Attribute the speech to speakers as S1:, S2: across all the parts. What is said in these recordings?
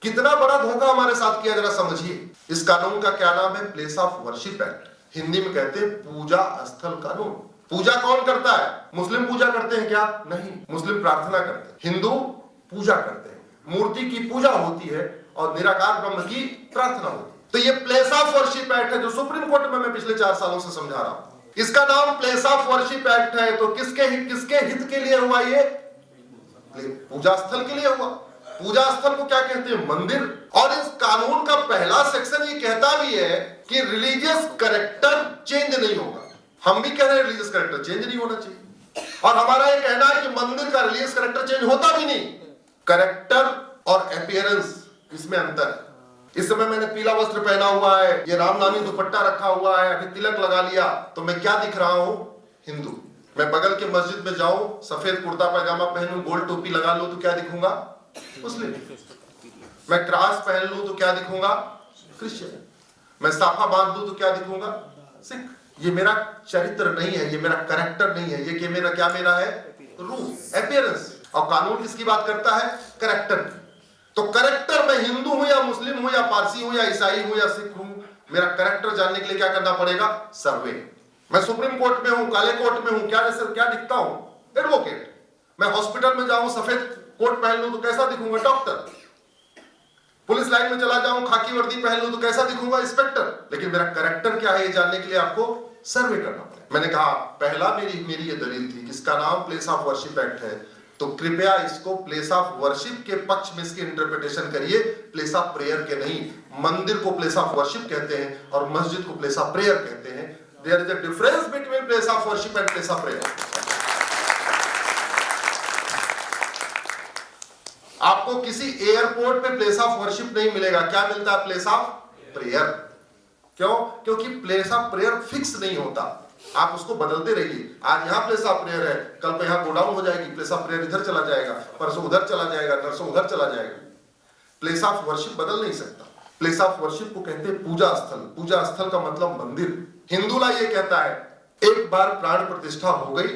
S1: कितना बड़ा धोखा हमारे साथ किया, जरा समझिए। इस कानून का क्या नाम है? Place of worship act. Hindi में कहते हैं पूजा स्थल कानून। पूजा कौन करता है? मुस्लिम पूजा करते हैं क्या? नहीं, मुस्लिम प्रार्थना करते हैं, हिंदू पूजा करते हैं, मूर्ति की पूजा होती है और निराकार ब्रह्म की प्रार्थना होती है। तो ये प्लेस ऑफ वर्शिप एक्ट है जो सुप्रीम कोर्ट में मैं पिछले 4 सालों से समझा रहा हूं। इसका नाम प्लेस ऑफ वर्शिप एक्ट है तो किसके हित के लिए हुआ? ये पूजा स्थल के लिए हुआ। पूजा स्थल को क्या कहते हैं? मंदिर। और इस कानून का पहला सेक्शन ये कहता भी है कि रिलीजियस कैरेक्टर चेंज नहीं होगा। हम भी कह रहे हैं रिलीजियस कैरेक्टर चेंज नहीं होना चाहिए, और हमारा ये कहना है कि मंदिर का रिलीजियस कैरेक्टर चेंज होता भी नहीं। कैरेक्टर और अपीयरेंस, इसमें अंतर है। इस समय मैंने पीला वस्त्र पहना हुआ है, ये रामनामी दुपट्टा रखा हुआ है, अभी तिलक लगा लिया, तो मैं क्या दिख रहा हूं? हिंदू। मैं बगल के मस्जिद में जाऊं, सफेद कुर्ता पैजामा पहनूं, गोल टोपी लगा लूं तो क्या दिखूंगा? मुस्लिम। मैं क्रॉस पहन लूं तो क्या दिखूंगा? क्रिश्चियन। मैं साफा बांध लूं तो क्या दिखूंगा? सिख। ये मेरा चरित्र नहीं है, ये मेरा कैरेक्टर नहीं है, ये मेरा क्या मेरा है? रूप, अपीयरेंस। और कानून किसकी बात करता है? कैरेक्टर की। तो कैरेक्टर में हिंदू हूं या मुस्लिम हूं या पारसी हूं या ईसाई हूं या सिख हूं, मेरा कैरेक्टर जानने के लिए क्या करना पड़ेगा? सर्वे। मैं सुप्रीम कोर्ट में हूं, काले कोर्ट में हूं, क्या दिखता हूं? एडवोकेट। मैं हॉस्पिटल में जाऊं, सफेद कोट पहन लूं तो कैसा दिखूंगा? डॉक्टर। पुलिस लाइन में चला जाऊं, खाकी वर्दी पहन लूं तो कैसा दिखूंगा? इंस्पेक्टर। लेकिन मेरा कैरेक्टर क्या है ये जानने के लिए आपको सर्वे करना पड़ेगा। मैंने कहा पहला मेरी ये दलील थी कि इसका नाम प्लेस ऑफ वर्शिप एक्ट है, तो कृपया इसको प्लेस ऑफ वर्शिप के पक्ष में इसकी इंटरप्रिटेशन करिए, प्लेस ऑफ प्रेयर के नहीं। मंदिर को प्लेस ऑफ वर्शिप कहते हैं और मस्जिद को प्लेस ऑफ प्रेयर कहते हैं। There is a difference between place of worship and place of prayer. आपको किसी एयरपोर्ट पे प्लेस ऑफ वर्शिप नहीं मिलेगा, क्या मिलता है? Place of prayer. क्यों? क्योंकि प्लेस ऑफ प्रेयर फिक्स नहीं होता, आप उसको बदलते रहिए। आज यहां प्लेस ऑफ प्रेयर है, कल पे यहां गोडाउन हो जाएगी, प्लेस ऑफ प्रेयर इधर चला जाएगा, परसों उधर चला जाएगा, नरसों उधर चला जाएगा। प्लेस ऑफ वर्शिप बदल नहीं सकता। प्लेस ऑफ वर्शिप को कहते हैं पूजा स्थल। पूजा स्थल का मतलब मंदिर। हिंदू ला ये कहता है एक बार प्राण प्रतिष्ठा हो गई,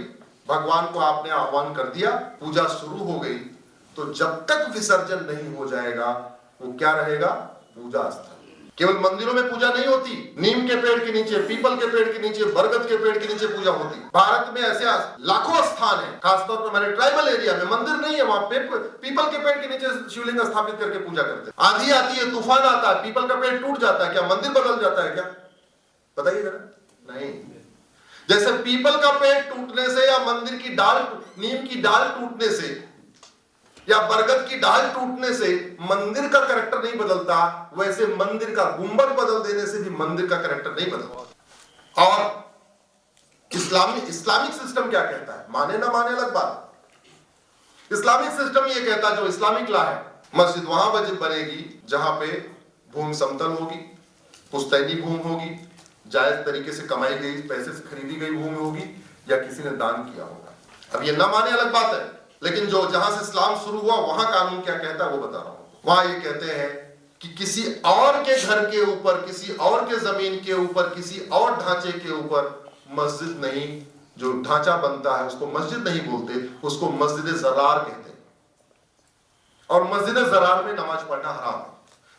S1: भगवान को आपने आह्वान कर दिया, पूजा शुरू हो गई, तो जब तक विसर्जन नहीं हो जाएगा वो क्या रहेगा? पूजा स्थल। केवल मंदिरों में पूजा नहीं होती, नीम के पेड़ के नीचे, पीपल के पेड़ के नीचे, बरगद के पेड़ के नीचे पूजा होती। भारत में ऐसे लाखों स्थान है, खासतौर पर हमारे ट्राइबल एरिया में मंदिर नहीं है, वहां पे पीपल के पेड़ के नीचे शिवलिंग स्थापित करके पूजा करते हैं। आंधी आती है, तूफान आता है, पीपल का पेड़ टूट जाता है, क्या मंदिर बदल जाता है क्या? बताइए जरा। नहीं। जैसे पीपल का पेड़ टूटने से या मंदिर की डाल, नीम की डाल टूटने से या बरगद की डाल टूटने से मंदिर का कैरेक्टर नहीं बदलता, वैसे मंदिर का गुंबद बदल देने से भी मंदिर का कैरेक्टर नहीं बदलता। और इस्लामिक सिस्टम क्या कहता है? माने ना माने अलग बात। इस्लामिक सिस्टम ये कहता है, जो इस्लामिक लॉ है, मस्जिद वहां बनेगी जहां पे भूमि समतल होगी, पुश्तैनी भूमि होगी, जायज तरीके से कमाई गई पैसे से खरीदी गई भूमि होगी, या किसी ने दान किया होगा। अब ये ना माने अलग बात है, लेकिन जो जहां से इस्लाम शुरू हुआ वहां कानून क्या कहता है वो बता रहा हूं। वहां ये कहते हैं कि किसी और के घर के ऊपर, किसी और के जमीन के ऊपर, किसी और ढांचे के ऊपर मस्जिद नहीं, जो ढांचा बनता है उसको मस्जिद नहीं बोलते, उसको मस्जिद ज़रार कहते हैं। और मस्जिद ज़रार में नमाज पढ़ना हराम है।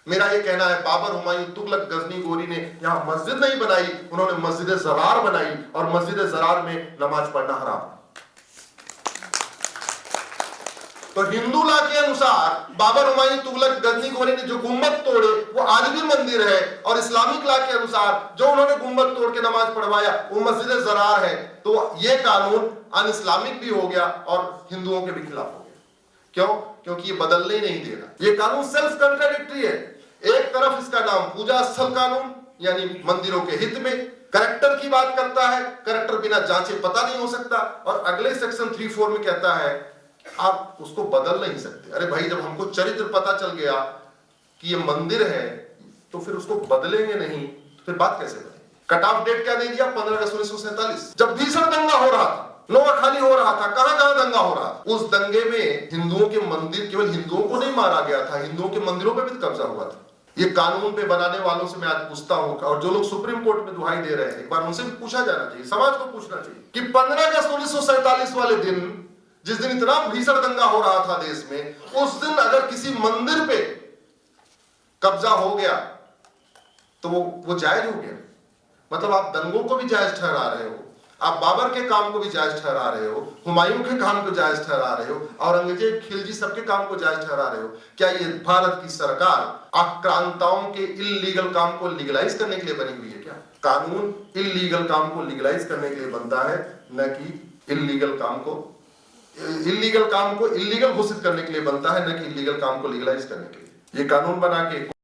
S1: मेरा ये कहना है बाबर, हुमायूं, तुगलक, गजनी, गोरी ने यहां मस्जिद नहीं बनाई, उन्होंने मस्जिद ज़रार बनाई, और मस्जिद ज़रार में नमाज पढ़ना हराम है। तो हिंदू लॉ के अनुसार बाबर, हुमायूं, तुगलक, गजनी, गोरी ने जो गुम्बद तोड़े वो आज भी मंदिर है, और इस्लामिक लॉ के अनुसार जो उन्होंने गुम्बद तोड़ के नमाज पढ़वाया वो मस्जिद ज़रार है। तो ये कानून अन इस्लामिक भी हो गया और हिंदुओं के भी खिलाफ हो गया। क्यों? क्योंकि ये बदलने ही नहीं दे रहा। ये कानून सेल्फ कंट्राडिक्टरी है। एक तरफ इसका नाम पूजा स्थल कानून यानी मंदिरों के हित में कैरेक्टर की बात करता है, कैरेक्टर बिना जांचे पता नहीं हो सकता, और अगले सेक्शन 3-4 में कहता है आप उसको बदल नहीं सकते। अरे भाई, जब हमको चरित्र पता चल गया कि ये मंदिर है तो फिर उसको बदलेंगे नहीं, तो फिर बात कैसे बनेगी? कट ऑफ डेट क्या दे दिया? 15 अगस्त 1947, जब भीषण दंगा हो रहा था, नोआखाली हो रहा था, कहां दंगा हो रहा था। उस दंगे में हिंदुओं के मंदिर, केवल हिंदुओं को नहीं मारा गया था, हिंदुओं के मंदिरों पे भी कब्जा हुआ था। ये कानून पे बनाने वालों से मैं आज पूछता हूं, और जो लोग सुप्रीम कोर्ट में दुहाई दे रहे हैं, एक बार उनसे भी पूछा जाना चाहिए, समाज को पूछना चाहिए कि 15 अगस्त 1947 वाले दिन, जिस दिन इतना भीषण दंगा हो रहा था देश में, उस दिन अगर किसी मंदिर पे कब्जा हो गया तो वो जायज हो गया। मतलब आप दंगों को भी जायज ठहरा रहे हो, आप बाबर के काम को भी जायज ठहरा रहे हो, हुमायूं के काम को जायज ठहरा रहे हो, औरंगजेब, खिलजी सबके काम को जायज ठहरा रहे हो। क्या ये भारत की सरकार आक्रांताओं के इल्लीगल काम को लीगलाइज करने के लिए बनी हुई है क्या? कानून इल्लीगल काम को लीगलाइज करने के लिए बनता है, न कि इल्लीगल काम को इल्लीगल घोषित करने के लिए बनता है, न कि इल्लीगल काम को लीगलाइज करने के लिए। ये कानून बना के